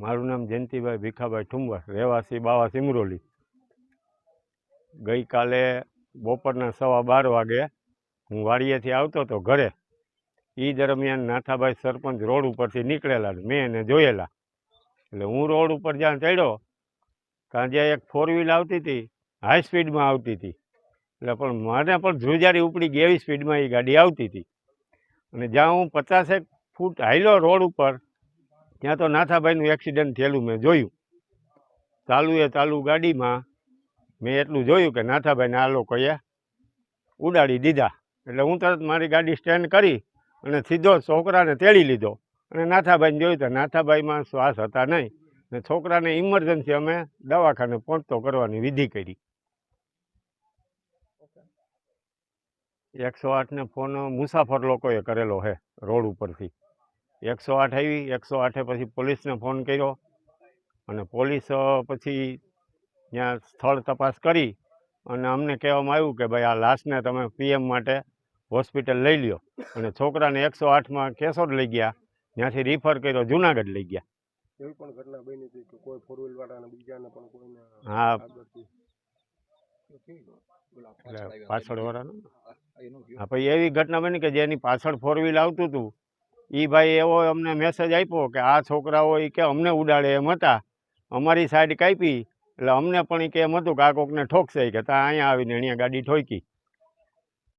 મારું નામ જયંતિભાઈ ભીખાભાઈ ઠુંબર, રહેવાસી બાવા સિમરોલી। ગઈકાલે બપોરના 12:15 વાગે હું વાડીએથી આવતો હતો ઘરે। એ દરમિયાન નાથાભાઈ સરપંચ રોડ ઉપરથી નીકળેલા, મેં એને જોયેલા। એટલે હું રોડ ઉપર જ્યાં ચડ્યો ત્યાં જ્યાં એક 4 વ્હીલ આવતી હતી, હાઈ સ્પીડમાં આવતી હતી। એટલે પણ મને પણ ધ્રુજારી ઉપડી ગઈ, એવી સ્પીડમાં એ ગાડી આવતી હતી। અને જ્યાં હું 50 ફૂટ હાલ્યો રોડ ઉપર, ત્યાં તો નાથાભાઈનું એક્સિડન્ટ થયેલું મેં જોયું। ચાલુ ગાડીમાં મેં એટલું જોયું કે નાથાભાઈને આ લોકોએ ઉડાડી દીધા। એટલે હું તરત મારી ગાડી સ્ટેન્ડ કરી અને સીધો છોકરાને તેડી લીધો। અને નાથાભાઈને જોયું તો નાથાભાઈમાં શ્વાસ હતા નહીં, ને છોકરાને ઇમરજન્સી અમે દવાખાને પહોંચતો કરવાની વિધિ કરી। 108ને ફોન મુસાફર લોકોએ કરેલો છે રોડ ઉપરથી। 108 આવી, 108 પછી પોલીસને ફોન કર્યો, અને પોલીસ પછી ત્યાં સ્થળ તપાસ કરી અને અમને કહેવામાં આવ્યું કે ભાઈ આ લાશને તમે PM માટે હોસ્પિટલ લઈ લ્યો। અને છોકરાને 108માં કેશોદ લઈ ગયા, ત્યાંથી રિફર કર્યો જુનાગઢ લઈ ગયા। એવી પણ ઘટના બની હતી કે કોઈ 4 વ્હીલ વાળાને બીજાને પણ કોઈને હા, પાછળ વાળાનો હા, પછી એવી ઘટના બની કે જેની પાછળ 4 વ્હીલ આવતું હતું, એ ભાઈ એવો અમને મેસેજ આપ્યો કે આ છોકરાઓ એ કે અમને ઉડાડે એમ હતા, અમારી સાઈડ કાપી, એટલે અમને પણ એ કે એમ હતું કે આ કોકને ઠોકશે, કે ત્યાં અહીંયા આવીને અહીંયા ગાડી ઠોકી।